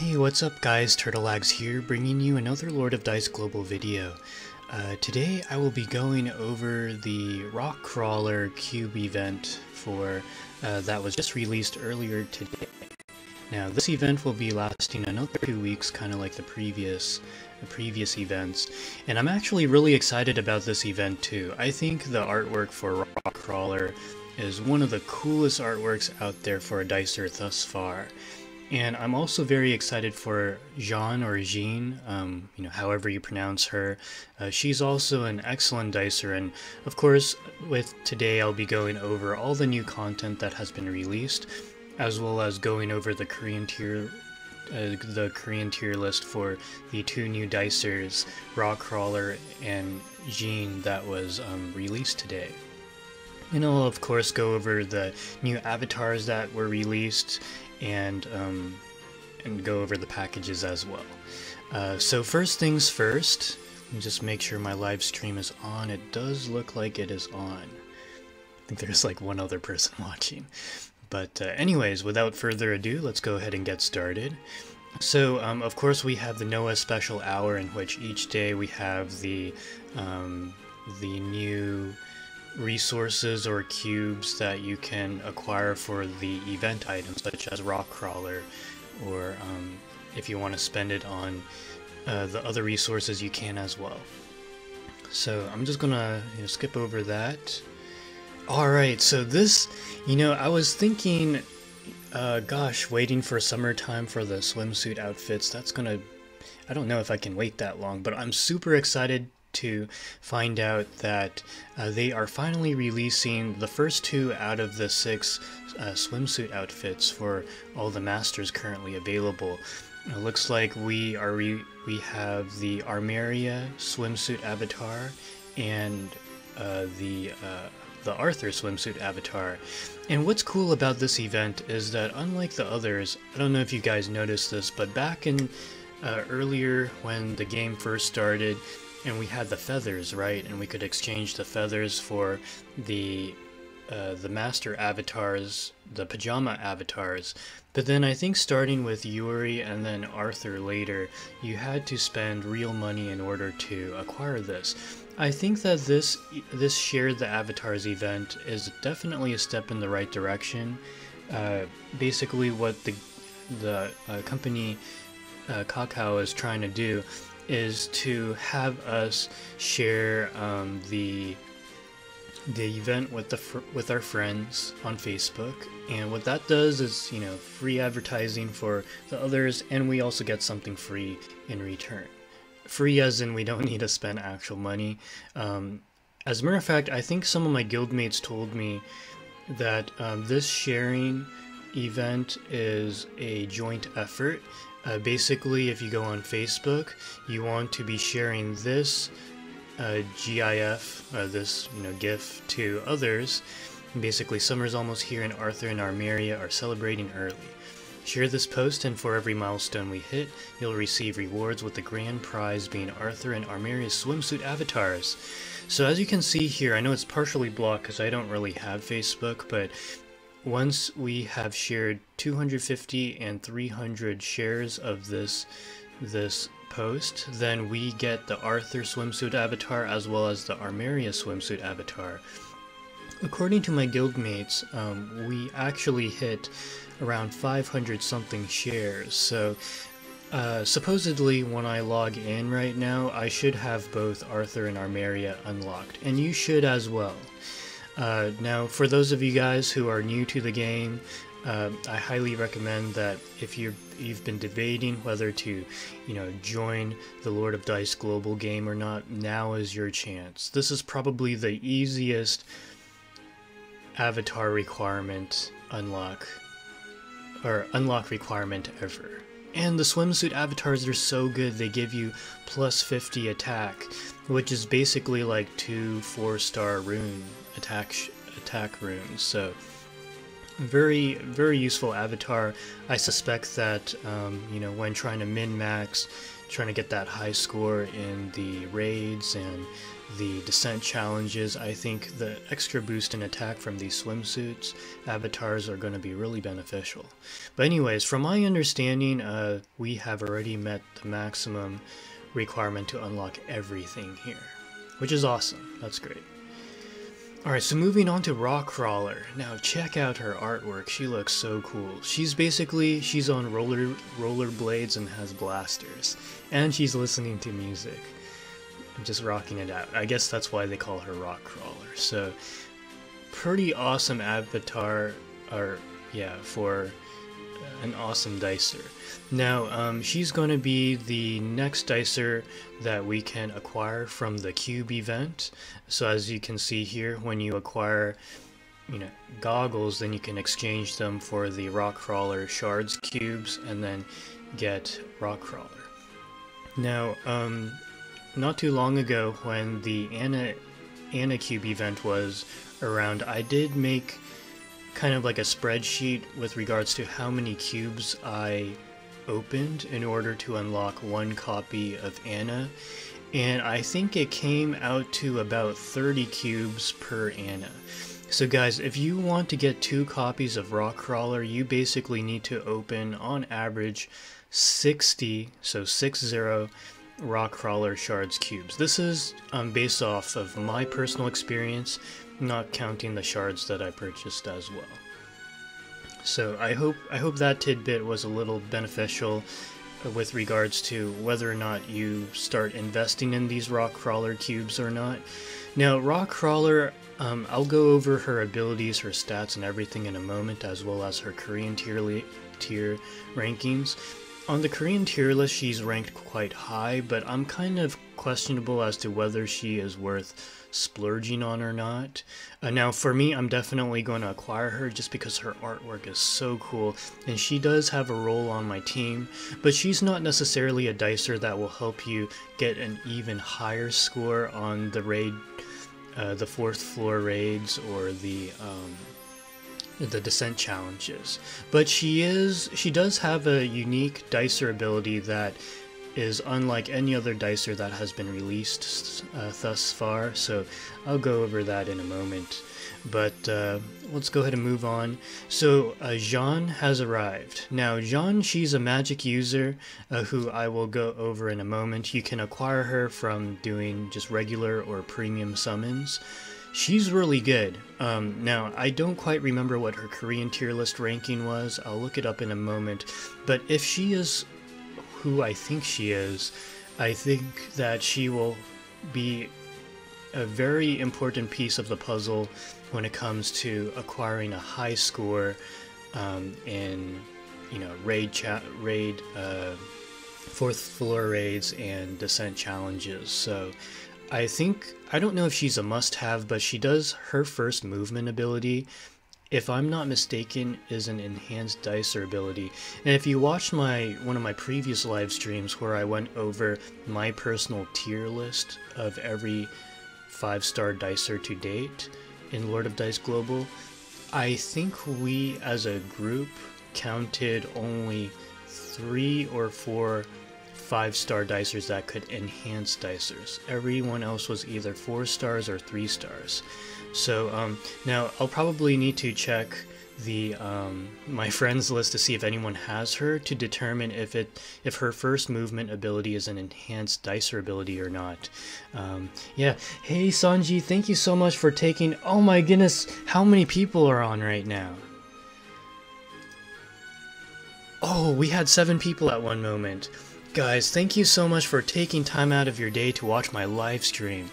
Hey, what's up guys, Turtleags here, bringing you another Lord of Dice Global video. Today I will be going over the Rockcrawler cube event that was just released earlier today. Now this event will be lasting another 2 weeks, kind of like the previous events, and I'm actually really excited about this event too. I think the artwork for Rockcrawler is one of the coolest artworks out there for a dicer thus far. And I'm also very excited for Jean or Jean, however you pronounce her. She's also an excellent dicer, and of course, with today I'll be going over all the new content that has been released, as well as going over the Korean tier list for the two new dicers, Rockcrawler and Jean, that was released today. And I'll of course go over the new avatars that were released, and go over the packages as well. So first things first, let me just make sure my live stream is on. It does look like it is on. I think there's like one other person watching. But anyways, without further ado, let's go ahead and get started. So of course we have the Noah special hour, in which each day we have the new resources or cubes that you can acquire for the event items, such as Rockcrawler, or if you want to spend it on the other resources, you can as well. So I'm just gonna skip over that. Alright, so this, I was thinking, gosh, waiting for summertime for the swimsuit outfits, I don't know if I can wait that long, but I'm super excited to find out that they are finally releasing the first 2 out of the 6 swimsuit outfits for all the masters currently available. It looks like we have the Armeria swimsuit avatar and the Arthur swimsuit avatar. And what's cool about this event is that, unlike the others, I don't know if you guys noticed this, but back in earlier when the game first started, and we had the feathers, right? And we could exchange the feathers for the master avatars, the pajama avatars. But then I think starting with Yuri and then Arthur later, you had to spend real money in order to acquire this. I think that this Share the Avatars event is definitely a step in the right direction. Basically what the company Kakao is trying to do is to have us share the event with our friends on Facebook, and what that does is free advertising for the others, and we also get something free in return. Free as in we don't need to spend actual money. As a matter of fact, I think some of my guildmates told me that this sharing event is a joint effort. Basically, if you go on Facebook, you want to be sharing this GIF, this GIF, to others. And basically, summer's almost here, and Arthur and Armeria are celebrating early. Share this post, and for every milestone we hit, you'll receive rewards, with the grand prize being Arthur and Armeria's swimsuit avatars. So as you can see here, I know it's partially blocked because I don't really have Facebook, but once we have shared 250 and 300 shares of this post, then we get the Arthur swimsuit avatar as well as the Armeria swimsuit avatar. According to my guildmates, we actually hit around 500 something shares, so supposedly when I log in right now, I should have both Arthur and Armeria unlocked, and you should as well. Now, for those of you guys who are new to the game, I highly recommend that if you've been debating whether to, join the Lord of Dice Global game or not, now is your chance. This is probably the easiest avatar requirement unlock requirement ever. And the swimsuit avatars are so good, they give you plus 50 attack, which is basically like 2 4-star rune attack runes. So very, very useful avatar. I suspect that when trying to min-max trying to get that high score in the raids and the descent challenges, I think the extra boost in attack from these swimsuits avatars are going to be really beneficial. But anyways, from my understanding, we have already met the maximum requirement to unlock everything here, which is awesome. That's great. Alright, so moving on to Rockcrawler. Now check out her artwork. She looks so cool. She's on rollerblades and has blasters. And she's listening to music. Just rocking it out. I guess that's why they call her Rockcrawler. So, pretty awesome avatar, for an awesome dicer. Now, she's going to be the next dicer that we can acquire from the cube event. So as you can see here, when you acquire, goggles, then you can exchange them for the Rockcrawler shards cubes and then get Rockcrawler. Now, not too long ago when the Anna Cube event was around, I did make kind of like a spreadsheet with regards to how many cubes I opened in order to unlock one copy of Anna, and I think it came out to about 30 cubes per Anna. So guys, if you want to get 2 copies of Rockcrawler, you basically need to open on average 60, so 60 Rockcrawler shards cubes. This is based off of my personal experience, not counting the shards that I purchased as well. So I hope that tidbit was a little beneficial with regards to whether or not you start investing in these Rockcrawler cubes or not. Now Rockcrawler, I'll go over her abilities, her stats, and everything in a moment, as well as her Korean tier rankings. On the Korean tier list, she's ranked quite high, but I'm kind of questionable as to whether she is worth splurging on or not. Now for me, I'm definitely going to acquire her just because her artwork is so cool, and she does have a role on my team, but she's not necessarily a dicer that will help you get an even higher score on the raid, the 4th floor raids, or the descent challenges. But she does have a unique dicer ability that is unlike any other dicer that has been released thus far, so I'll go over that in a moment. But let's go ahead and move on. So Jeanne has arrived. Now Jeanne, she's a magic user who I will go over in a moment. You can acquire her from doing just regular or premium summons. She's really good. Now, I don't quite remember what her Korean tier list ranking was. I'll look it up in a moment. But if she is who I think she is, I think that she will be a very important piece of the puzzle when it comes to acquiring a high score in, raid 4th floor raids and descent challenges. So I don't know if she's a must-have, but she does, her first movement ability, if I'm not mistaken, is an enhanced dicer ability. And if you watched one of my previous live streams where I went over my personal tier list of every 5-star dicer to date in Lord of Dice Global, I think we as a group counted only 3 or 4 5-star dicers that could enhance dicers. Everyone else was either 4 stars or 3 stars. So now I'll probably need to check the my friends list to see if anyone has her, to determine if her first movement ability is an enhanced dicer ability or not. Yeah. Hey Sanji, thank you so much for taking. Oh my goodness, how many people are on right now? Oh, we had 7 people at one moment. Guys, thank you so much for taking time out of your day to watch my live stream.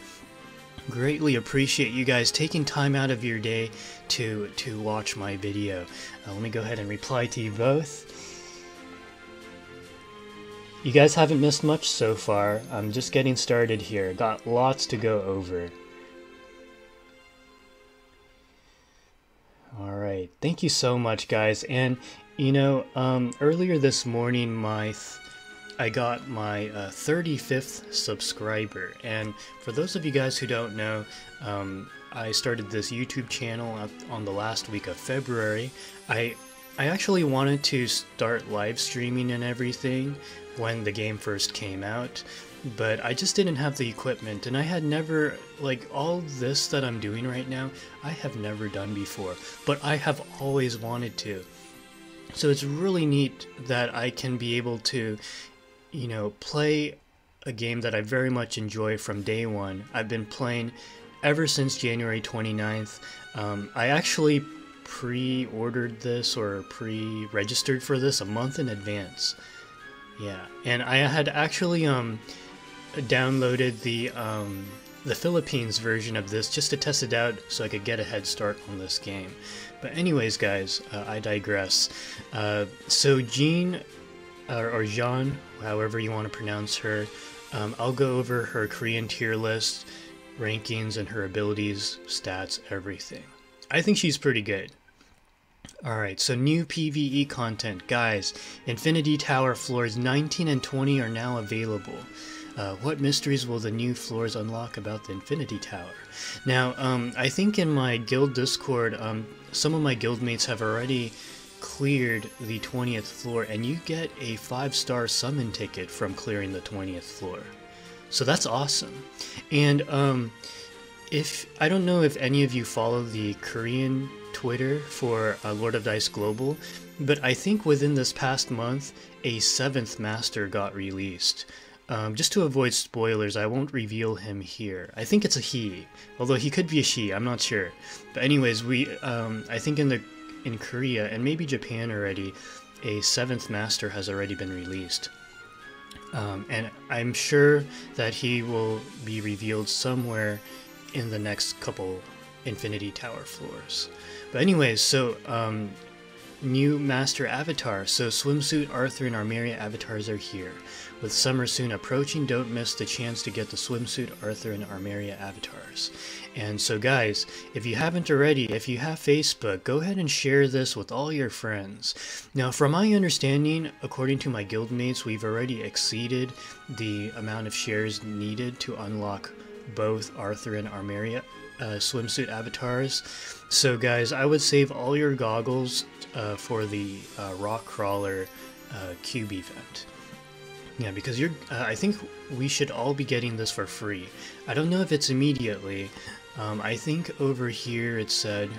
Greatly appreciate you guys taking time out of your day to watch my video. Let me go ahead and reply to you both. You guys haven't missed much so far. I'm just getting started here. Got lots to go over. Alright, thank you so much guys. And earlier this morning I got my 35th subscriber, and for those of you guys who don't know, I started this YouTube channel on the last week of February. I I actually wanted to start live streaming and everything when the game first came out, but I just didn't have the equipment, and I had never, like, all this that I'm doing right now, I have never done before, but I have always wanted to. So it's really neat that I can be able to, you know, play a game that I very much enjoy from day one. I've been playing ever since January 29th. I actually pre-ordered this or pre-registered for this a month in advance. Yeah, and I had actually downloaded the Philippines version of this just to test it out so I could get a head start on this game. But anyways, guys, I digress. So Jean, or Jean, however you want to pronounce her, I'll go over her Korean tier list, rankings, and her abilities, stats, everything. I think she's pretty good. Alright, so new PvE content. Guys, Infinity Tower floors 19 and 20 are now available. What mysteries will the new floors unlock about the Infinity Tower? Now, I think in my guild Discord, some of my guildmates have already cleared the 20th floor, and you get a 5-star summon ticket from clearing the 20th floor. So that's awesome. And I don't know if any of you follow the Korean Twitter for Lord of Dice Global, but I think within this past month, a 7th master got released. Just to avoid spoilers, I won't reveal him here. I think it's a he, although he could be a she, I'm not sure. But anyways, I think in Korea, and maybe Japan already, a 7th master has already been released. And I'm sure that he will be revealed somewhere in the next couple Infinity Tower floors. But anyways, so new master avatar. So Swimsuit, Arthur, and Armeria avatars are here. With summer soon approaching, don't miss the chance to get the Swimsuit, Arthur, and Armeria avatars. And so guys, if you haven't already, if you have Facebook, go ahead and share this with all your friends. Now, from my understanding, according to my guildmates, we've already exceeded the amount of shares needed to unlock both Arthur and Armeria swimsuit avatars. So guys, I would save all your goggles for the Rockcrawler cube event. Yeah, because I think we should all be getting this for free. I don't know if it's immediately. I think over here it said,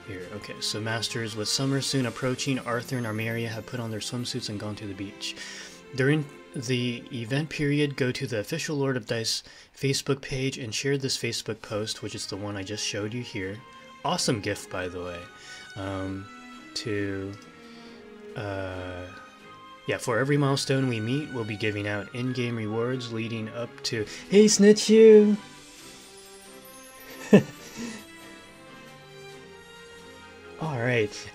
here, okay, so Masters, with summer soon approaching, Arthur and Armeria have put on their swimsuits and gone to the beach. During the event period, go to the official Lord of Dice Facebook page and share this Facebook post, which is the one I just showed you here. Awesome gift, by the way. Yeah, for every milestone we meet, we'll be giving out in-game rewards leading up to... Hey, Snitch you! Alright,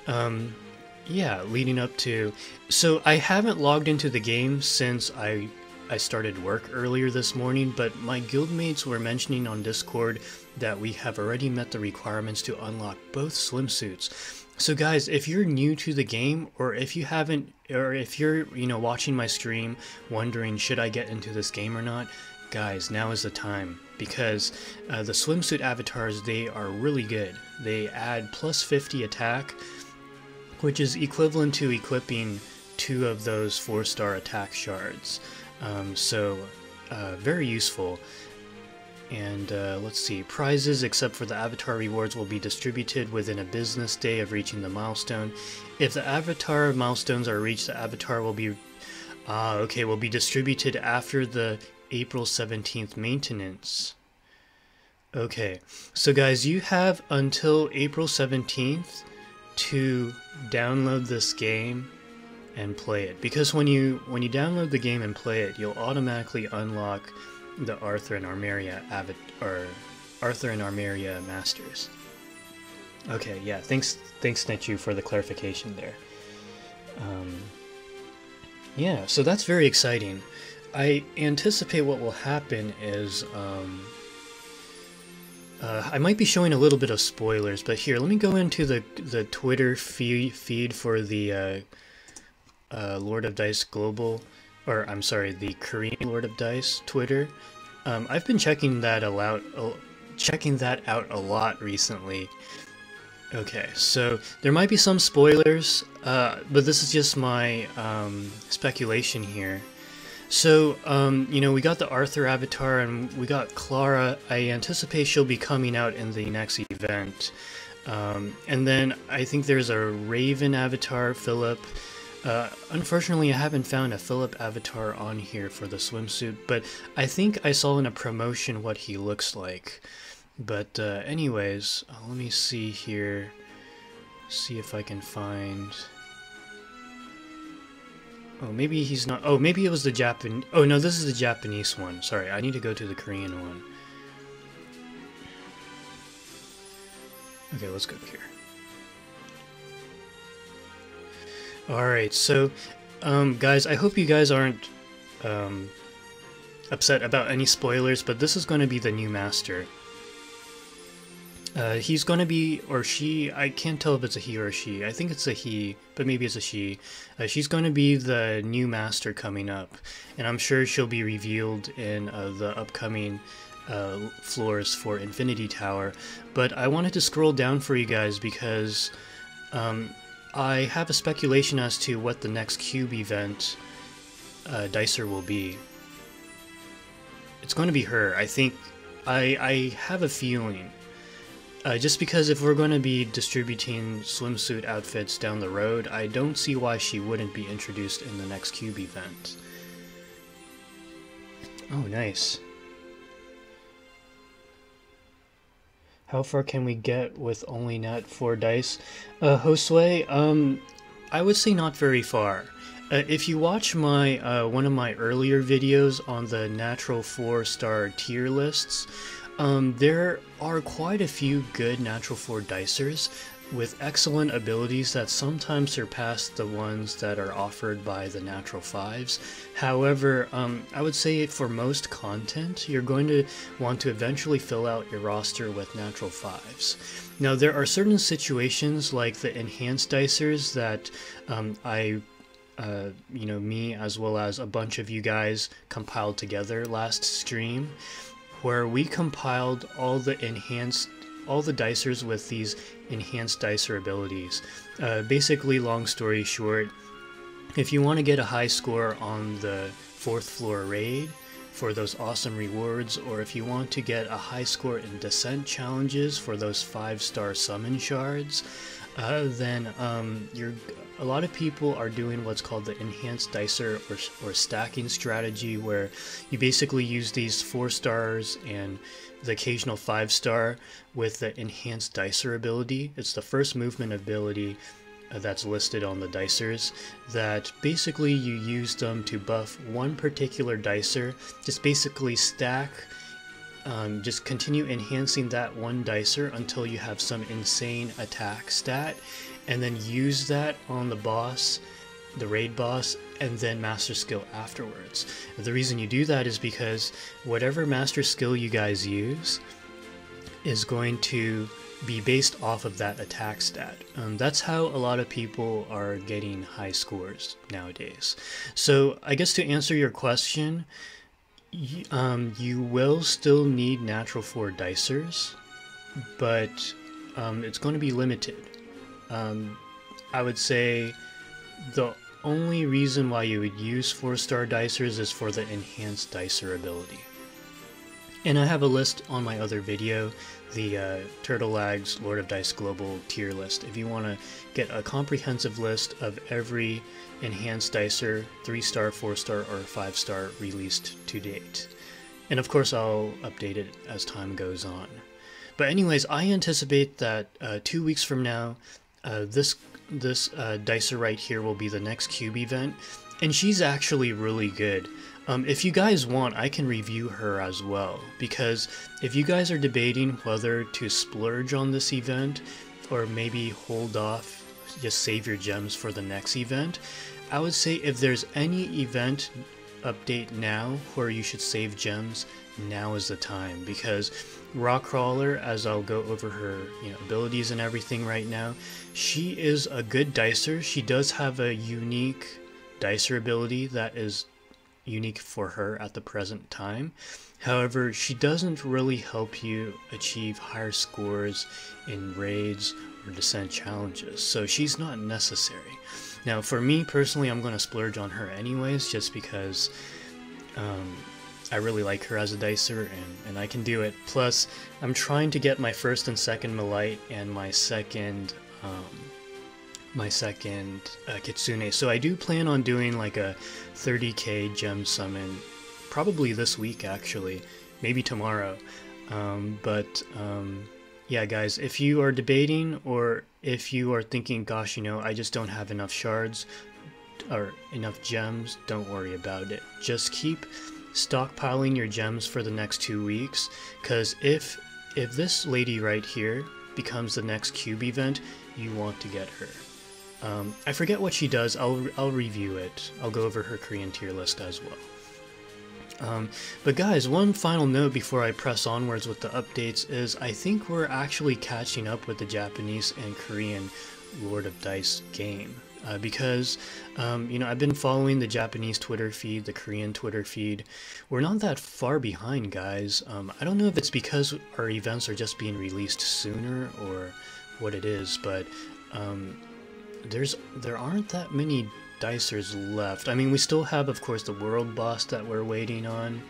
yeah, leading up to... So, I haven't logged into the game since I started work earlier this morning, but my guildmates were mentioning on Discord that we have already met the requirements to unlock both swimsuits. So guys, if you're new to the game, or if you haven't, or if you're, watching my stream wondering should I get into this game or not, guys, now is the time, because the swimsuit avatars, they are really good. They add plus 50 attack, which is equivalent to equipping 2 of those 4-star attack shards. Very useful. And let's see, prizes except for the avatar rewards will be distributed within a business day of reaching the milestone. If the avatar milestones are reached, the avatar will be will be distributed after the April 17th maintenance. Okay, so guys, you have until April 17th to download this game and play it, because when you download the game and play it, you'll automatically unlock the Arthur and Armeria Masters. Okay, yeah, thanks Snitchu for the clarification there. Yeah, so that's very exciting. I anticipate what will happen is I might be showing a little bit of spoilers, but here, let me go into the Twitter feed for the Lord of Dice Global, or I'm sorry, the Korean Lord of Dice Twitter. I've been checking that out a lot recently. Okay, so there might be some spoilers, but this is just my speculation here. So, you know, we got the Arthur avatar and we got Clara. I anticipate she'll be coming out in the next event. And then I think there's a Raven avatar, Philip. Unfortunately, I haven't found a Philip avatar on here for the swimsuit, but I think I saw in a promotion what he looks like. But anyways, let me see here. See if I can find... Oh, maybe he's not... Oh, maybe it was the Japan... Oh, no, this is the Japanese one. Sorry, I need to go to the Korean one. Okay, let's go here. Alright, so, guys, I hope you guys aren't upset about any spoilers, but this is going to be the new master. He's going to be, or she, I can't tell if it's a he or a she. I think it's a he, but maybe it's a she. She's going to be the new master coming up, and I'm sure she'll be revealed in the upcoming floors for Infinity Tower. But I wanted to scroll down for you guys because I have a speculation as to what the next cube event Dicer will be. It's going to be her. I think, I have a feeling. Just because if we're going to be distributing swimsuit outfits down the road, I don't see why she wouldn't be introduced in the next cube event. Oh, nice. How far can we get with only nat 4 dice? Josue, I would say not very far. If you watch my one of my earlier videos on the natural 4-star tier lists, there are quite a few good natural 4 dicers with excellent abilities that sometimes surpass the ones that are offered by the natural 5s. However, I would say for most content, you're going to want to eventually fill out your roster with natural 5s. Now, there are certain situations like the enhanced dicers that you know, me as well as a bunch of you guys compiled together last stream, where we compiled all the dicers with these enhanced dicer abilities. Basically, long story short, if you want to get a high score on the 4th floor raid for those awesome rewards, or if you want to get a high score in descent challenges for those 5-star summon shards, then a lot of people are doing what's called the enhanced dicer or stacking strategy, where you basically use these 4 stars and the occasional 5-star with the enhanced dicer ability. It's the first movement ability that's listed on the dicers, that basically you use them to buff one particular dicer. Just basically stack, just continue enhancing that one dicer until you have some insane attack stat, and then use that on the boss, the raid boss, and then master skill afterwards. The reason you do that is because whatever master skill you guys use is going to be based off of that attack stat. That's how a lot of people are getting high scores nowadays. So I guess to answer your question, you will still need natural 4 dicers, but it's going to be limited. I would say the only reason why you would use 4-star dicers is for the enhanced dicer ability. And I have a list on my other video, the Turtle Lags Lord of Dice Global tier list, if you want to get a comprehensive list of every enhanced dicer, 3-star, 4-star, or 5-star released to date. And of course I'll update it as time goes on. But anyways, I anticipate that 2 weeks from now, this dicer right here will be the next cube event, and she's actually really good. If you guys want, I can review her as well, because if you guys are debating whether to splurge on this event or maybe hold off, just save your gems for the next event, I would say if there's any event update now where you should save gems, now is the time, because Rockcrawler, as I'll go over her abilities and everything right now, she is a good dicer. She does have a unique dicer ability that is unique for her at the present time. However, she doesn't really help you achieve higher scores in raids or descent challenges, so she's not necessary. Now, for me personally, I'm going to splurge on her anyways, just because I really like her as a dicer, and I can do it. Plus, I'm trying to get my first and second Malite and my second Kitsune. So I do plan on doing like a 30k gem summon, probably this week actually, maybe tomorrow. Yeah, guys, if you are debating, or if you are thinking, gosh, you know, I just don't have enough shards or enough gems, don't worry about it. Just keep stockpiling your gems for the next 2 weeks, because if this lady right here becomes the next cube event, you want to get her. I forget what she does. I'll review it. I'll go over her Korean tier list as well. But guys, one final note before I press onwards with the updates is I think we're actually catching up with the Japanese and Korean Lord of Dice game. Because, you know, I've been following the Japanese Twitter feed, the Korean Twitter feed. We're not that far behind, guys. I don't know if it's because our events are just being released sooner or what it is, but there aren't that many dicers left. I mean, we still have, of course, the world boss that we're waiting on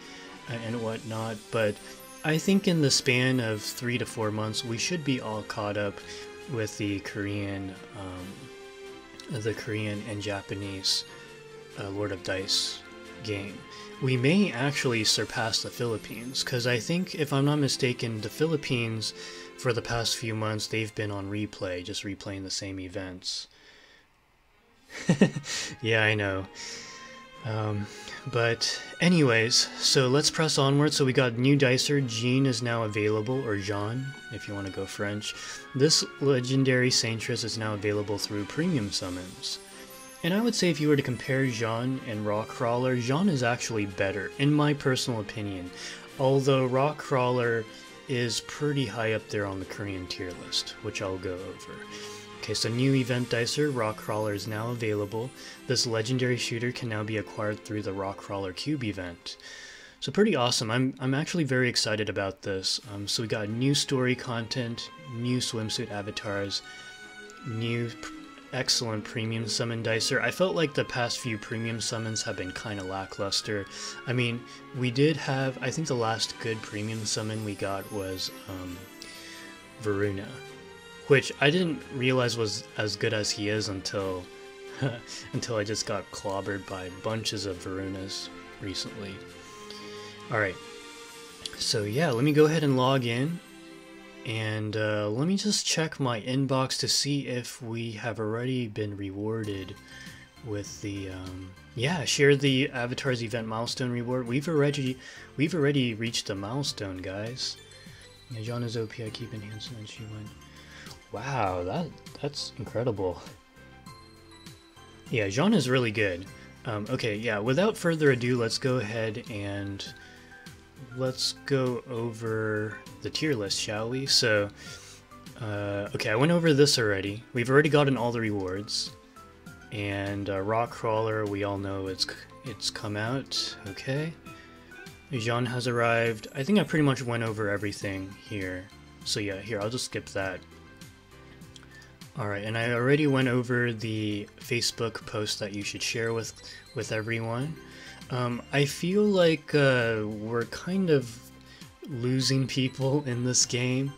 and whatnot, but I think in the span of 3 to 4 months, we should be all caught up with the Korean and Japanese Lord of Dice game. We may actually surpass the Philippines, because I think, if I'm not mistaken, the Philippines, for the past few months, they've been on replay, just replaying the same events. Yeah, I know. But anyways, so let's press onward. So we got new dicer. Jean is now available, or Jean, if you want to go French. This legendary Saintress is now available through premium summons. And I would say, if you were to compare Jean and Rockcrawler, Jean is actually better, in my personal opinion. Although Rockcrawler is pretty high up there on the Korean tier list, which I'll go over. Okay, so new event dicer, Rockcrawler, is now available. This legendary shooter can now be acquired through the Rockcrawler Cube event. So pretty awesome. I'm actually very excited about this. So we got new story content, new swimsuit avatars, new excellent premium summon dicer. I felt like the past few premium summons have been kind of lackluster. I mean, we did have, I think the last good premium summon we got was Varuna, which I didn't realize was as good as he is until until I just got clobbered by bunches of Varunas recently. Alright, so yeah, let me go ahead and log in, and let me just check my inbox to see if we have already been rewarded with the yeah, share the Avatars event milestone reward. We've already reached the milestone, guys. Yeah, John is OP, I keep enhancing, and she went. Wow, that's incredible. Yeah, Jean is really good. Okay, yeah, without further ado, let's go ahead and let's go over the tier list, shall we? So, okay, I went over this already. We've already gotten all the rewards. And Rockcrawler, we all know it's come out, okay. Jean has arrived. I think I pretty much went over everything here. So yeah, here, I'll just skip that. Alright, and I already went over the Facebook post that you should share with everyone. I feel like we're kind of losing people in this game.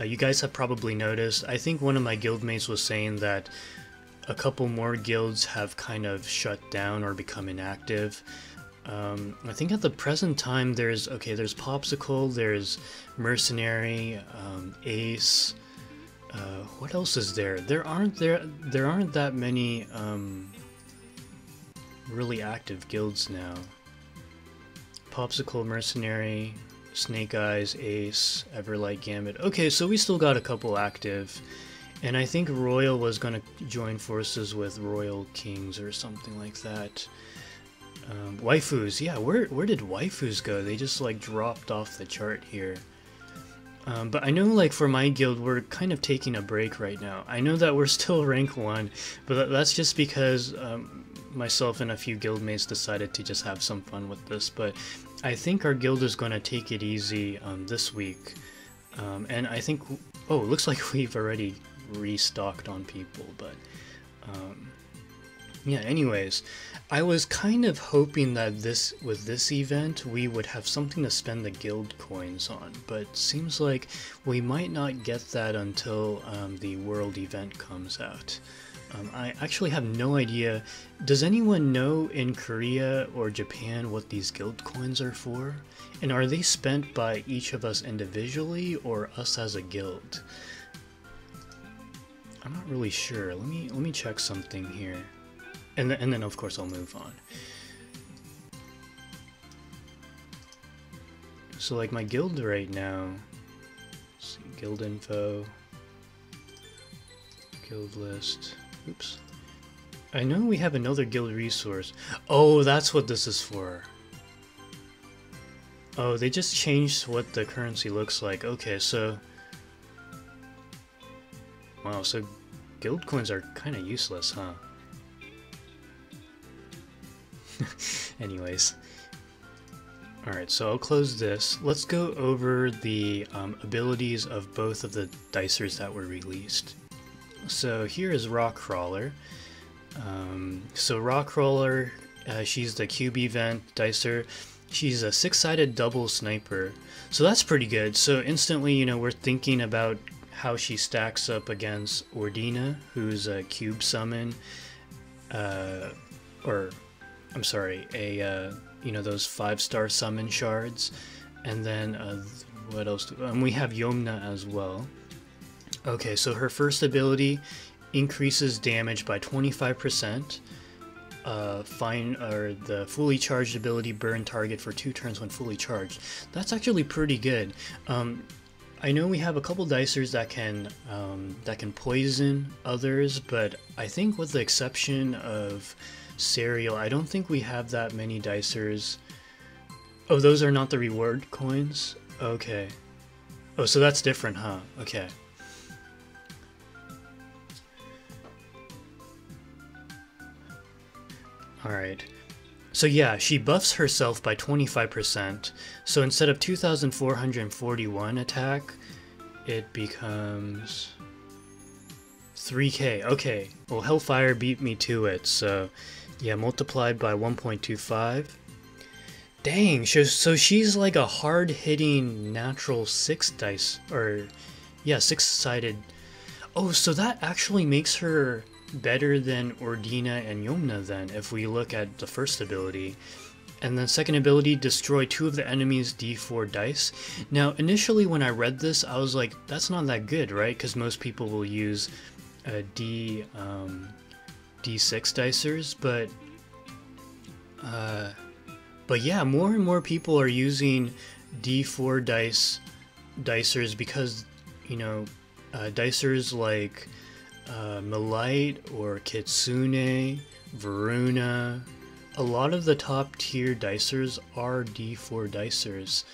You guys have probably noticed. I think one of my guildmates was saying that a couple more guilds have kind of shut down or become inactive. I think at the present time there's Popsicle, there's Mercenary, Ace. What else is there? There aren't that many really active guilds now. Popsicle, Mercenary, Snake Eyes, Ace, Everlight, Gambit. Okay, so we still got a couple active, and I think Royal was gonna join forces with Royal Kings or something like that. Waifus, yeah, where did waifus go? They just like dropped off the chart here. But I know, like, for my guild, we're kind of taking a break right now. I know that we're still rank 1, but that's just because myself and a few guildmates decided to just have some fun with this. But I think our guild is going to take it easy this week. And I think, oh, it looks like we've already restocked on people, but yeah, anyways, I was kind of hoping that with this event we would have something to spend the guild coins on, but seems like we might not get that until the world event comes out. I actually have no idea. Does anyone know in Korea or Japan what these guild coins are for? And are they spent by each of us individually or us as a guild? I'm not really sure. Let me check something here. And then of course I'll move on. So like my guild right now, let's see, guild info, guild list. Oops. I know we have another guild resource. Oh, that's what this is for. Oh, they just changed what the currency looks like. Okay, so... Wow, so guild coins are kind of useless, huh? Anyways. Alright, so I'll close this. Let's go over the abilities of both of the dicers that were released. So here is Rockcrawler. So Rockcrawler, she's the cube event dicer. She's a 6-sided double sniper. So that's pretty good. So instantly, you know, we're thinking about how she stacks up against Ordina, who's a cube summon, or I'm sorry, you know, those 5-star summon shards. And then what else? We have Yomna as well. Okay, so her first ability increases damage by 25%. The fully charged ability burn target for 2 turns when fully charged. That's actually pretty good. I know we have a couple dicers that can poison others, but I think with the exception of Serial, I don't think we have that many dicers. Oh, those are not the reward coins? Okay. Oh, so that's different, huh? Okay. Alright, so yeah, she buffs herself by 25%, so instead of 2,441 attack, it becomes 3k. Okay, well Hellfire beat me to it, so yeah, multiplied by 1.25. Dang, so she's like a hard-hitting natural 6-dice, or yeah, 6-sided. Oh, so that actually makes her better than Ordina and Yomna then, if we look at the first ability. And then second ability, destroy 2 of the enemy's d4 dice. Now initially when I read this, I was like, that's not that good, right? Because most people will use d6 dicers, but yeah, more and more people are using d4 dicers because, you know, dicers like Malite or Kitsune, Varuna, a lot of the top tier dicers are d4 dicers,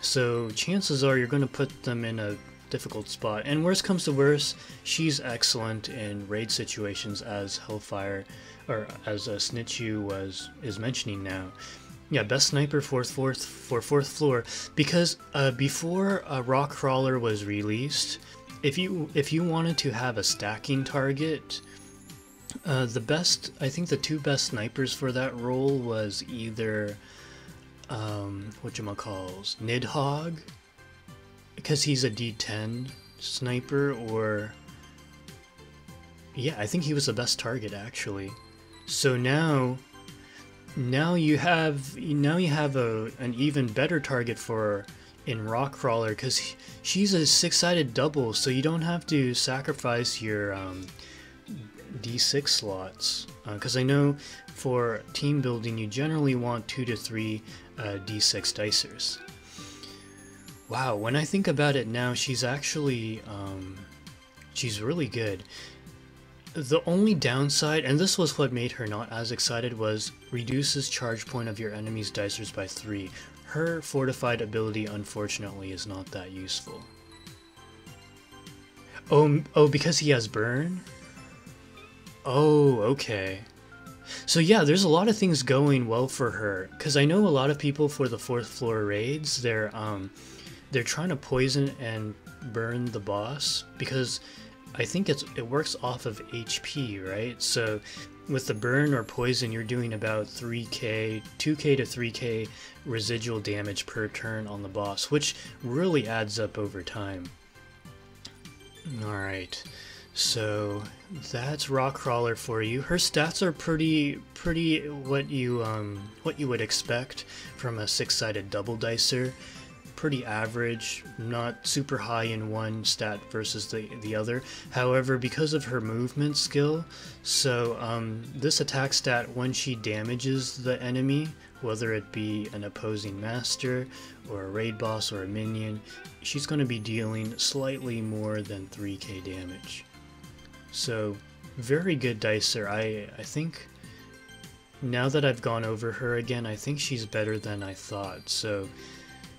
so chances are you're going to put them in a difficult spot. And worst comes to worst, she's excellent in raid situations, as Hellfire, or as Snitchu is mentioning now. Yeah, best sniper for fourth floor, because before Rockcrawler was released, if you wanted to have a stacking target, I think the 2 best snipers for that role was either whatchamacalls, Nidhogg, because he's a D10 sniper, or yeah, I think he was the best target actually. So now you have an even better target for in Rockcrawler, because she's a 6-sided double, so you don't have to sacrifice your d6 slots, because I know for team building you generally want 2 to 3 d6 dicers. Wow, when I think about it now, she's actually she's really good. The only downside, and this was what made her not as excited, was reduces charge point of your enemy's dicers by 3. Her fortified ability, unfortunately, is not that useful. Oh, because he has burn? Oh, okay. So yeah, there's a lot of things going well for her, because I know a lot of people for the 4th floor raids, they're trying to poison and burn the boss, because I think it works off of HP, right? So with the burn or poison, you're doing about 3k, 2k to 3k residual damage per turn on the boss, which really adds up over time. Alright, so that's Rockcrawler for you. Her stats are pretty what you would expect from a 6-sided double dicer. Pretty average, not super high in one stat versus the other. However, because of her movement skill, so this attack stat, when she damages the enemy, whether it be an opposing master or a raid boss or a minion, she's going to be dealing slightly more than 3k damage. So very good dicer. I think now that I've gone over her again, I think she's better than I thought. So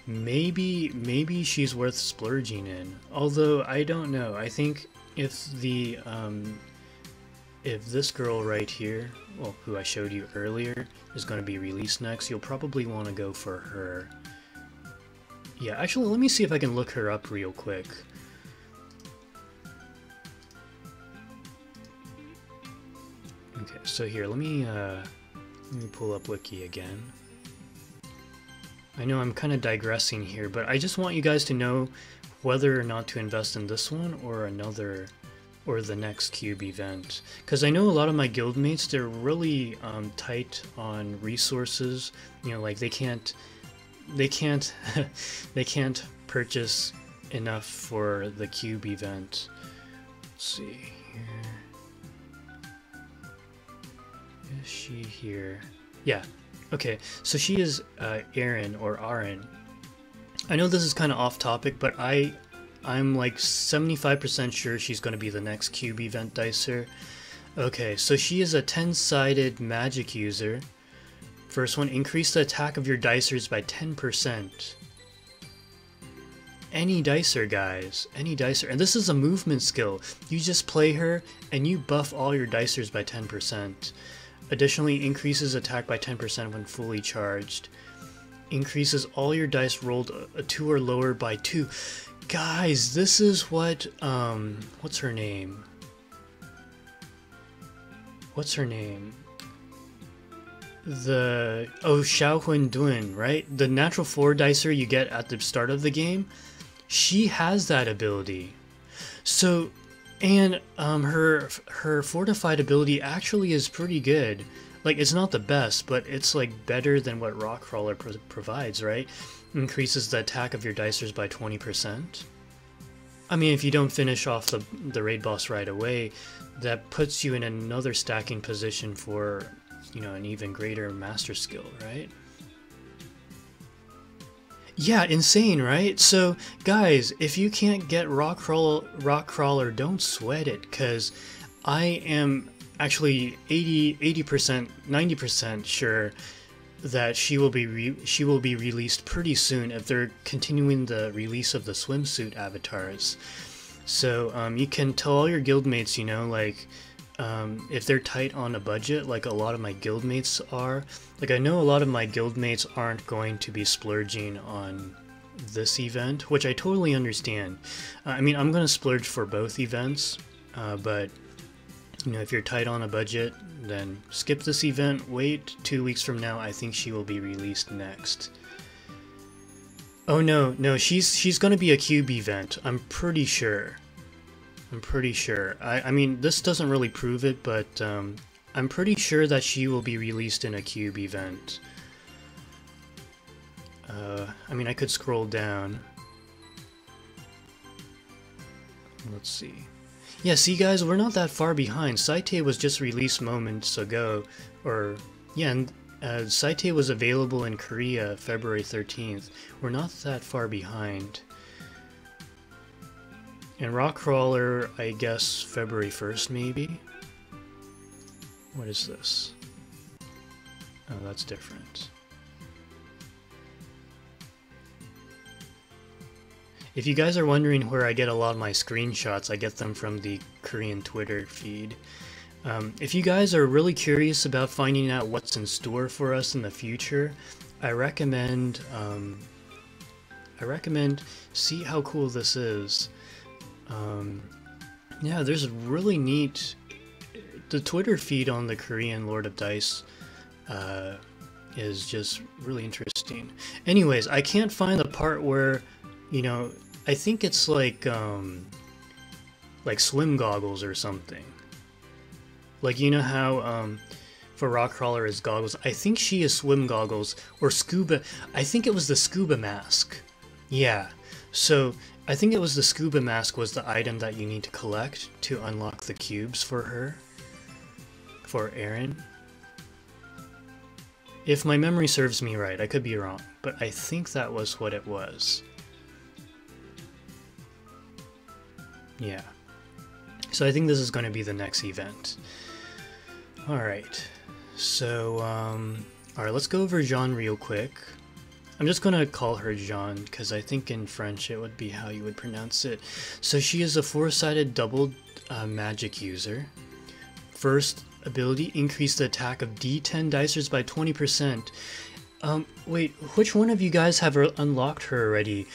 maybe she's worth splurging in. Although I don't know. I think if the if this girl right here, well, who I showed you earlier, is going to be released next, you'll probably want to go for her. Yeah, actually, let me see if I can look her up real quick. Okay, so here, let me pull up Wiki again. I know I'm kind of digressing here, but I just want you guys to know whether or not to invest in this one or another, or the next cube event. Because I know a lot of my guildmates, they're really tight on resources. You know, like they can't they can't purchase enough for the cube event. Let's see here. Is she here? Yeah. Okay, so she is Erin or Aaron. I know this is kind of off topic, but I'm like 75% sure she's going to be the next cube event dicer. Okay, so she is a 10-sided magic user. First one, increase the attack of your dicers by 10%. Any dicer, guys. Any dicer. And this is a movement skill. You just play her and you buff all your dicers by 10%. Additionally, increases attack by 10% when fully charged. Increases all your dice rolled a 2 or lower by 2. Guys, this is what, what's her name? What's her name? Xiaohun Dun, right? The natural 4 dicer you get at the start of the game, she has that ability. So, and her fortified ability actually is pretty good. Like, it's not the best, but it's like better than what Rockcrawler provides, right? Increases the attack of your dicers by 20%. I mean, if you don't finish off the raid boss right away, that puts you in another stacking position for, you know, an even greater master skill, right? Yeah, insane, right? So, guys, if you can't get Rockcrawler, don't sweat it, because I am actually 80%, 90% sure that she will be released pretty soon if they're continuing the release of the swimsuit avatars. So you can tell all your guildmates, you know, like if they're tight on a budget, like a lot of my guildmates are. Like, I know a lot of my guildmates aren't going to be splurging on this event, which I totally understand. I mean, I'm going to splurge for both events, but you know, if you're tight on a budget, then skip this event, wait 2 weeks from now. I think she will be released next. Oh no, she's gonna be a cube event, I'm pretty sure. I mean, this doesn't really prove it, but I'm pretty sure that she will be released in a cube event. I mean, I could scroll down. Let's see. Yeah, see guys, we're not that far behind. Saite was just released moments ago, or yeah, and Saite was available in Korea February 13th. We're not that far behind. And Rockcrawler, I guess February 1st maybe? What is this? Oh, that's different. If you guys are wondering where I get a lot of my screenshots, I get them from the Korean Twitter feed. If you guys are really curious about finding out what's in store for us in the future, I recommend see how cool this is. Yeah, there's really neat... The Twitter feed on the Korean Lord of Dice is just really interesting. Anyways, I can't find the part where, you know, I think it's like swim goggles or something. Like, you know how for Rockcrawler is goggles. I think she is swim goggles or scuba. I think it was the scuba mask. Yeah. So I think it was the scuba mask was the item that you need to collect to unlock the cubes for her. For Aaron. If my memory serves me right, I could be wrong, but I think that was what it was. Yeah. So I think this is going to be the next event. Alright. So, alright, let's go over Jean real quick. I'm just going to call her Jean, because I think in French it would be how you would pronounce it. So she is a 4-sided double magic user. First ability, increase the attack of D10 dicers by 20%. Wait, which one of you guys have unlocked her already?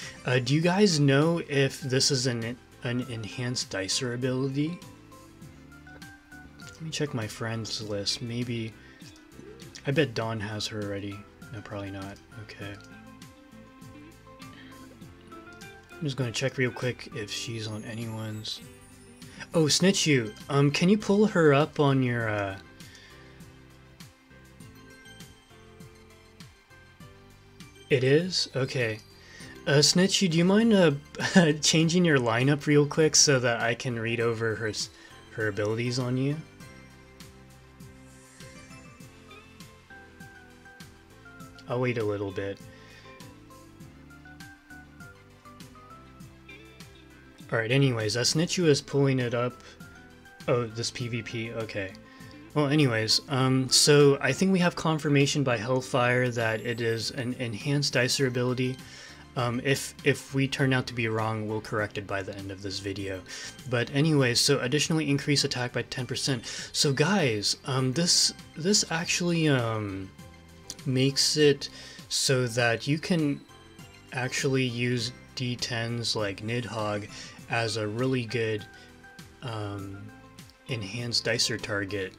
Do you guys know if this is an enhanced dicer ability? Let me check my friends list. Maybe... I bet Dawn has her already. No, probably not. Okay. I'm just going to check real quick if she's on anyone's... Oh, Snitchu, can you pull her up on your, It is? Okay. Snitchu, do you mind, changing your lineup real quick so that I can read over her abilities on you? I'll wait a little bit. Alright, anyways, Snitchu is pulling it up. Oh, this PvP, okay. Well, anyways, so I think we have confirmation by Hellfire that it is an enhanced dicer ability. If we turn out to be wrong, we'll correct it by the end of this video. But anyways, so additionally increase attack by 10%. So guys, this actually makes it so that you can actually use D10s like Nidhogg as a really good enhanced dicer target.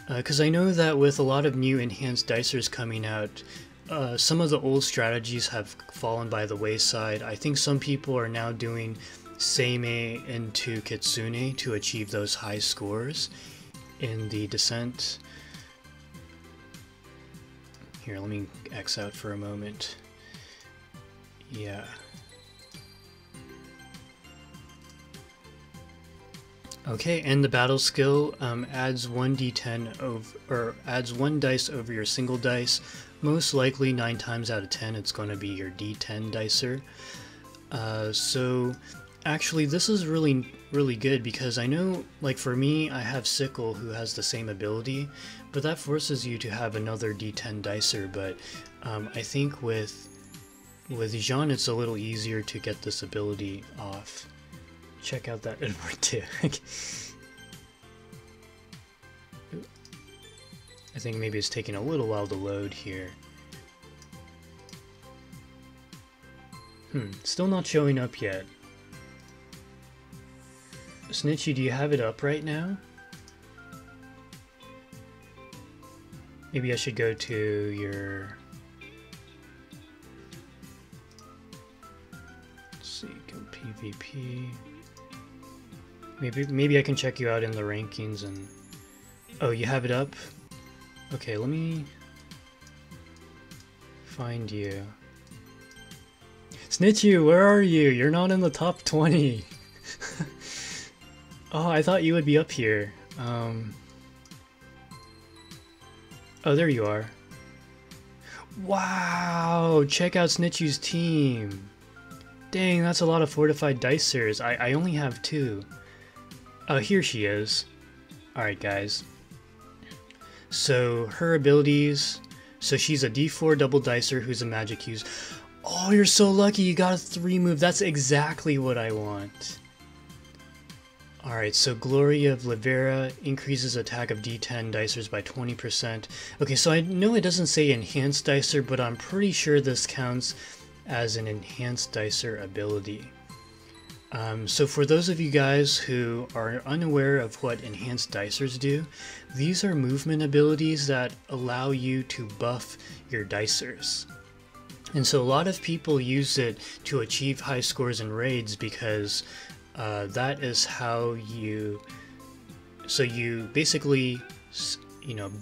Because I know that with a lot of new enhanced dicers coming out, some of the old strategies have fallen by the wayside. I think some people are now doing Seimei into Kitsune to achieve those high scores in the Descent. Here, let me X out for a moment. Yeah. Okay, and the battle skill adds 1d10 adds 1 dice over your single dice. Most likely 9 times out of 10 it's going to be your d10 dicer. So actually this is really good because I know, like for me, I have Sickle who has the same ability, but that forces you to have another d10 dicer. But I think with Jean it's a little easier to get this ability off. Check out that Edward too. I think maybe it's taking a little while to load here. Still not showing up yet. Snitchy, do you have it up right now? Maybe I should go to your... Let's see, go PvP. Maybe I can check you out in the rankings and... Oh, you have it up? Okay, let me find you. Snitchu, where are you? You're not in the top 20. Oh, I thought you would be up here. Oh, there you are. Wow, check out Snitchu's team. Dang, that's a lot of fortified dicers. I only have 2. Oh, here she is. Alright, guys. So, her abilities... So, she's a D4 double dicer who's a magic use. Oh, you're so lucky, you got a 3 move. That's exactly what I want. Alright, so Glory of Livera increases attack of D10 dicers by 20%. Okay, so I know it doesn't say enhanced dicer, but I'm pretty sure this counts as an enhanced dicer ability. So for those of you guys who are unaware of what enhanced dicers do, these are movement abilities that allow you to buff your dicers. And so a lot of people use it to achieve high scores in raids because that is how you... So you basically,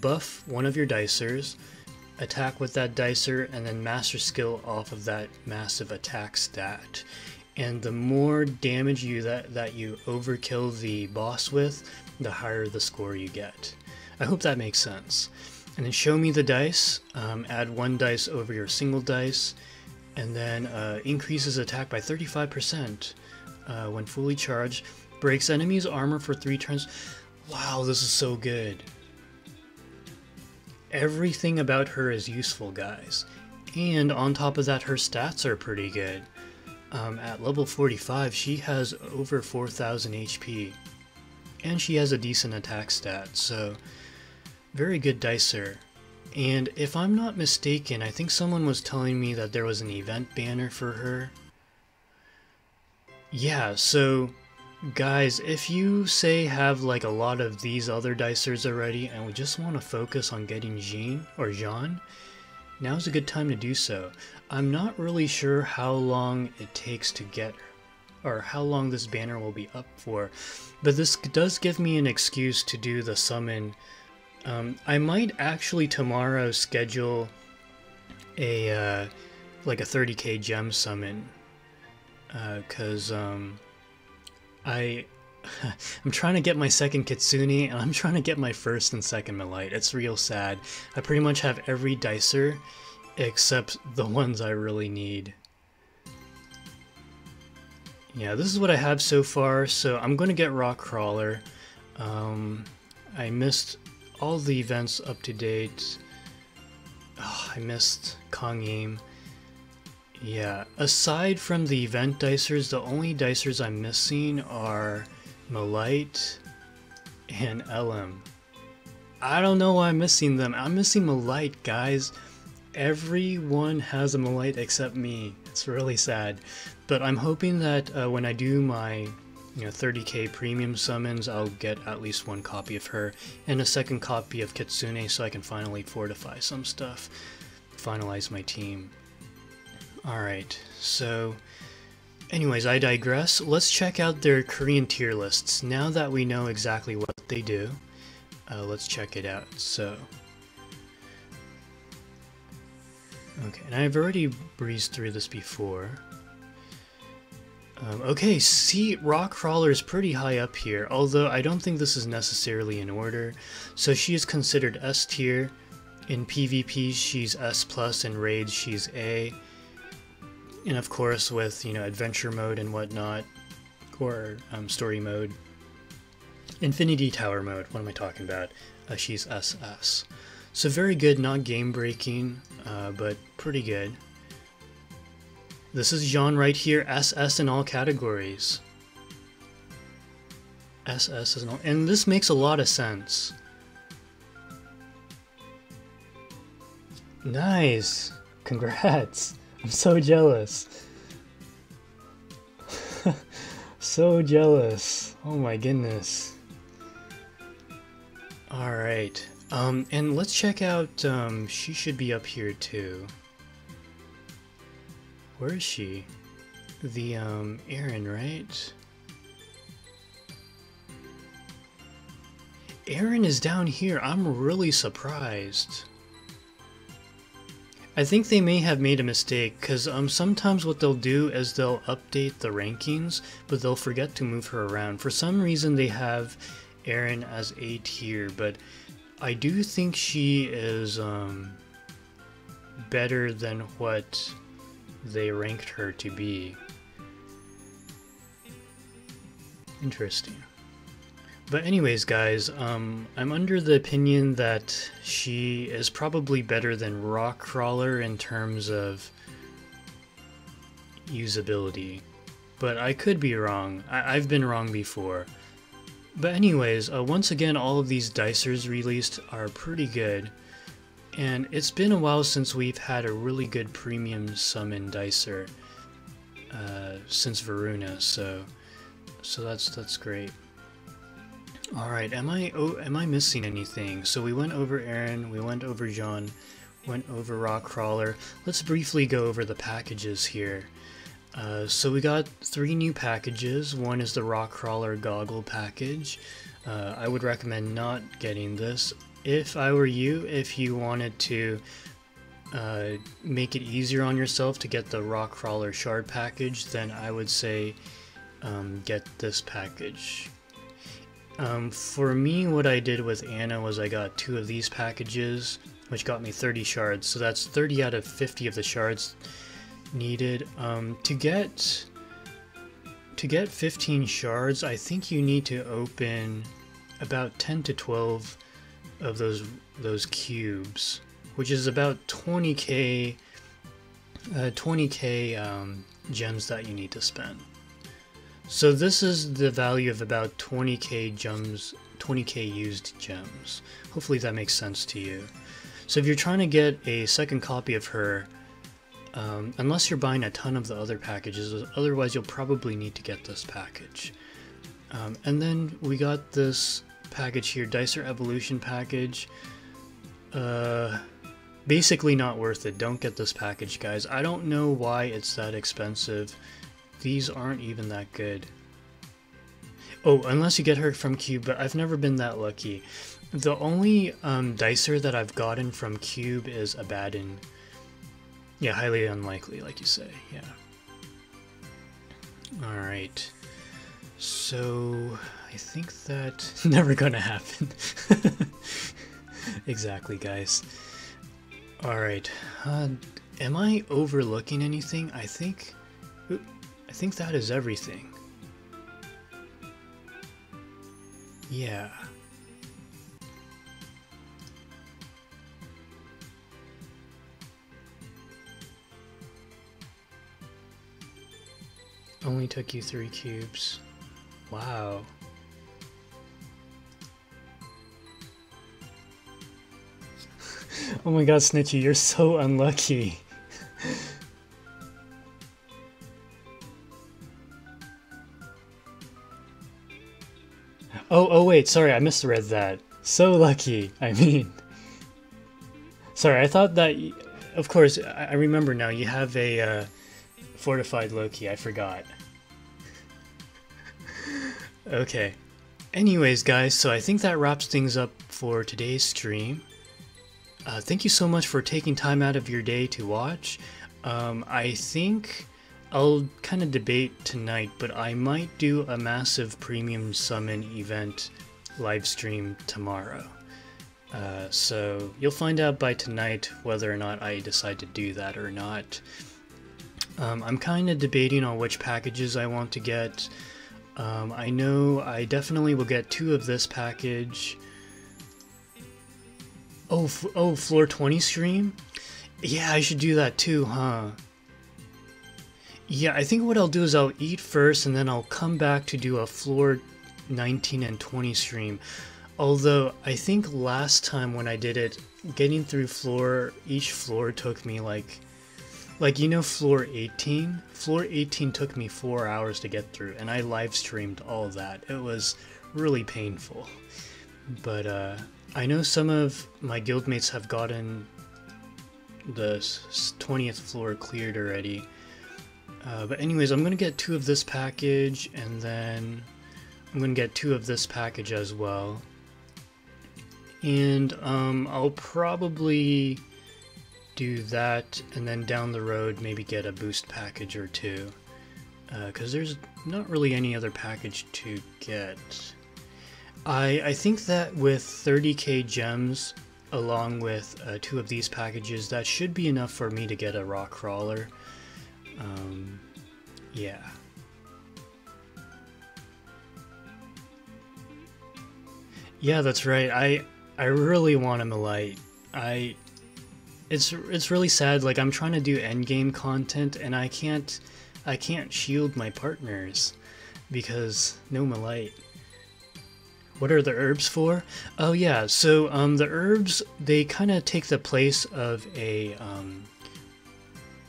buff one of your dicers, attack with that dicer, and then master skill off of that massive attack stat. And the more damage that you overkill the boss with, the higher the score you get. I hope that makes sense. And then show me the dice, add one dice over your single dice, and then increases attack by 35% when fully charged, breaks enemies' armor for 3 turns. Wow, this is so good. Everything about her is useful, guys. And on top of that, her stats are pretty good. At level 45, she has over 4,000 HP. And she has a decent attack stat, so very good dicer. And if I'm not mistaken, I think someone was telling me that there was an event banner for her. Yeah, so guys, if you say have like a lot of these other dicers already and we just want to focus on getting Jean or Jean, now's a good time to do so. I'm not really sure how long it takes to get her, or how long this banner will be up for, but this does give me an excuse to do the summon. I might actually tomorrow schedule a like a 30k gem summon, cause I'm trying to get my second Kitsune, and I'm trying to get my first and second Malite. It's real sad. I pretty much have every dicer except the ones I really need. Yeah, this is what I have so far, so I'm going to get Rockcrawler. I missed all the events up to date. Oh, I missed Kongame. Yeah, aside from the event dicers, the only dicers I'm missing are Malite and LM. I don't know why I'm missing them. I'm missing Malite, guys. Everyone has a Malite except me. It's really sad. But I'm hoping that when I do my 30k premium summons, I'll get at least one copy of her and a second copy of Kitsune so I can finally fortify some stuff, finalize my team. Alright, so anyways, I digress. Let's check out their Korean tier lists. Now that we know exactly what they do, let's check it out. So, okay, and I've already breezed through this before. Okay, see, Rockcrawler is pretty high up here, although I don't think this is necessarily in order. So she is considered S tier. In PvP, she's S+, in raids, she's A. And of course, with, adventure mode and whatnot, or story mode. Infinity Tower mode, what am I talking about? She's SS. So very good, not game breaking, but pretty good. This is Jean right here, SS in all categories. SS in all, and this makes a lot of sense. Nice! Congrats! I'm so jealous. So jealous. Oh my goodness. Alright. And let's check out, she should be up here too. Where is she? The, Aaron, right? Aaron is down here. I'm really surprised. I think they may have made a mistake, because sometimes what they'll do is they'll update the rankings, but they'll forget to move her around. For some reason they have Aaron as A tier, but I do think she is better than what they ranked her to be. Interesting. But anyways, guys, I'm under the opinion that she is probably better than Rockcrawler in terms of usability. But I could be wrong. I've been wrong before. But anyways, once again, all of these dicers released are pretty good. And it's been a while since we've had a really good premium summon dicer. since Varuna, so that's great. All right, am I missing anything? So we went over Aaron, we went over John, went over Rockcrawler. Let's briefly go over the packages here. So we got 3 new packages. One is the Rockcrawler goggle package. I would recommend not getting this. If I were you, if you wanted to make it easier on yourself to get the Rockcrawler shard package, then I would say get this package. For me, what I did with Anna was I got 2 of these packages, which got me 30 shards, so that's 30 out of 50 of the shards needed. To get 15 shards, I think you need to open about 10 to 12 of those cubes, which is about 20k gems that you need to spend. So this is the value of about 20k gems, 20k used gems. Hopefully that makes sense to you. So if you're trying to get a second copy of her, unless you're buying a ton of the other packages, otherwise you'll probably need to get this package. And then we got this package here, Dicer Evolution package. Basically not worth it. Don't get this package, guys. I don't know why it's that expensive. These aren't even that good. Oh, unless you get her from Cube, but I've never been that lucky. The only Dicer that I've gotten from Cube is Abaddon. Yeah, highly unlikely, like you say, yeah. Alright. So, I think that's never gonna happen. Exactly, guys. Alright. Am I overlooking anything? I think that is everything. Yeah. Only took you 3 cubes. Wow. Oh my god, Snitchy, you're so unlucky. Oh wait, sorry, I misread that. So lucky, I mean. Sorry, I thought that... Of course, I remember now, you have a fortified Loki, I forgot. Okay. Anyways, guys, so I think that wraps things up for today's stream. Thank you so much for taking time out of your day to watch. I think I'll kind of debate tonight, but I might do a massive premium summon event live stream tomorrow. So you'll find out by tonight whether or not I decide to do that or not. I'm kind of debating on which packages I want to get. I know I definitely will get 2 of this package. Oh, floor 20 stream? Yeah, I should do that too, huh? Yeah, I think what I'll do is I'll eat first and then I'll come back to do a floor 19 and 20 stream. Although, I think last time when I did it, getting through each floor took me like you know floor 18? Floor 18 took me 4 hours to get through, and I live streamed all that. It was really painful. But, I know some of my guildmates have gotten the 20th floor cleared already. But anyways, I'm going to get 2 of this package, and then I'm going to get 2 of this package as well. And I'll probably do that, and then down the road maybe get a boost package or 2. Because there's not really any other package to get. I think that with 30k gems, along with 2 of these packages, that should be enough for me to get a Rockcrawler. Yeah. Yeah, that's right. I really want a Malite. It's really sad. Like, I'm trying to do endgame content, and I can't shield my partners because no Malite. What are the herbs for? Oh yeah, so the herbs, they kind of take the place of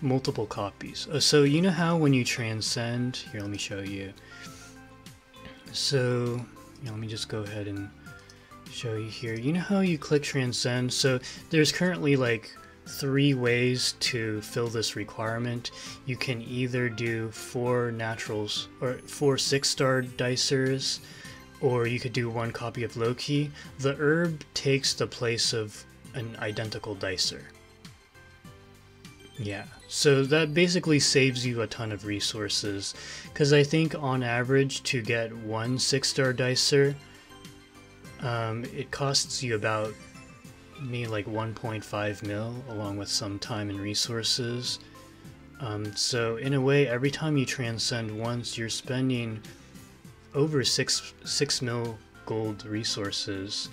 multiple copies. So you know how when you transcend, here, let me show you. So let me just go ahead and show you here. You know how you click transcend? So there's currently like 3 ways to fill this requirement. You can either do 4 naturals or 4 6-star dicers, or you could do 1 copy of Loki. The herb takes the place of an identical dicer. Yeah, so that basically saves you a ton of resources, because I think on average to get 1 6-star dicer, it costs you about maybe like 1.5 mil, along with some time and resources. So in a way, every time you transcend once, you're spending over 6 mil gold resources.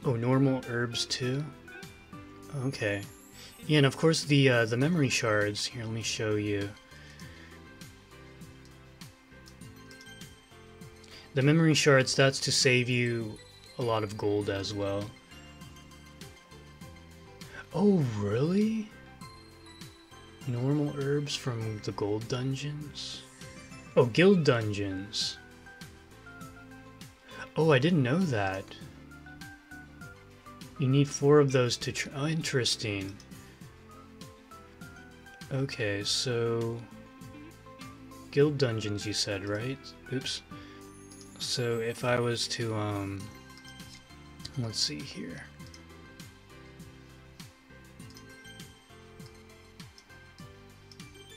Oh, normal herbs too? Okay. Yeah, and of course the memory shards. Here, let me show you. The memory shards, that's to save you a lot of gold as well. Oh, really? Normal herbs from the gold dungeons? Oh, guild dungeons. Oh, I didn't know that. You need 4 of those to oh, interesting. Okay, so guild dungeons you said, right? Oops. So if I was to let's see here.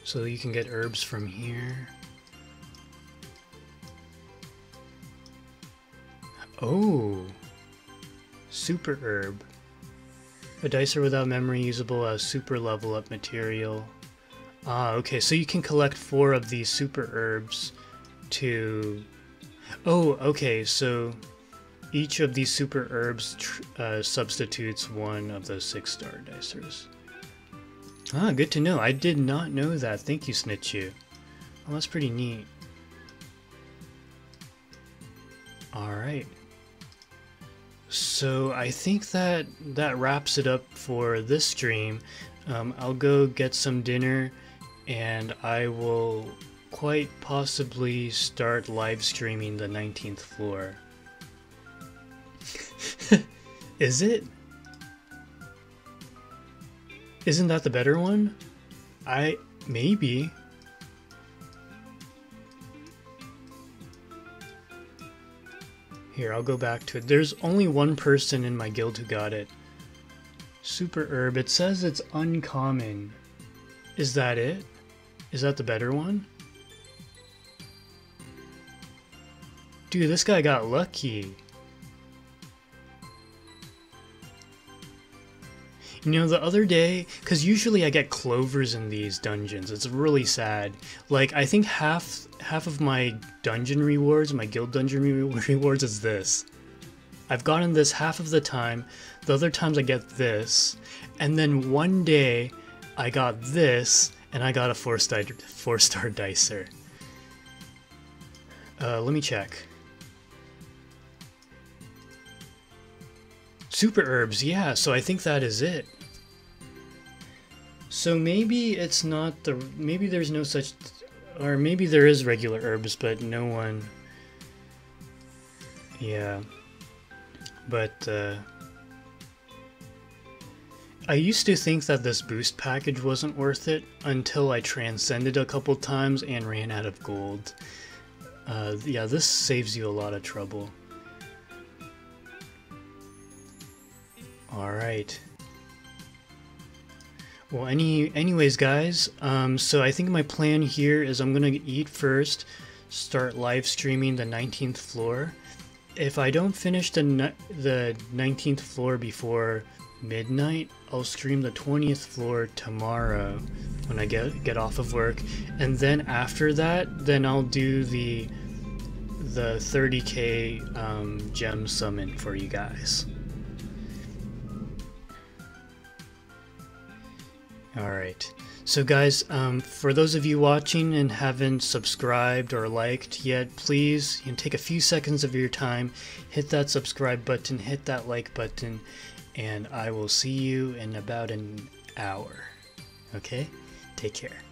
So you can get herbs from here. Oh, super herb. A dicer without memory usable as super level up material. Ah, okay, so you can collect 4 of these super herbs to... Oh, okay, so each of these super herbs substitutes 1 of those 6-star dicers. Ah, good to know. I did not know that. Thank you, Snitchu. Oh, that's pretty neat. Alright. So I think that wraps it up for this stream. I'll go get some dinner, and I will quite possibly start live streaming the 19th floor. Is it? Isn't that the better one? Maybe. Here, I'll go back to it. There's only 1 person in my guild who got it. Super herb. It says it's uncommon. Is that it? Is that the better one? Dude, this guy got lucky. You know, the other day, because usually I get clovers in these dungeons. It's really sad. Like, I think half of my dungeon rewards, my guild dungeon rewards is this. I've gotten this half of the time. The other times I get this. And then one day I got this, and I got a 4-star dicer. Let me check. Super herbs, yeah, so I think that is it. So maybe it's not maybe there's no such, or maybe there is regular herbs, but no one, yeah. But, I used to think that this boost package wasn't worth it until I transcended a couple times and ran out of gold. Yeah, this saves you a lot of trouble. Alright. Well, anyways, guys, so I think my plan here is I'm gonna eat first, start live streaming the 19th floor. If I don't finish the 19th floor before midnight, I'll stream the 20th floor tomorrow when I get off of work, and then after that, then I'll do the 30k gem summon for you guys. Alright, so guys, for those of you watching and haven't subscribed or liked yet, please take a few seconds of your time, hit that subscribe button, hit that like button, and I will see you in about an hour. Okay? Take care.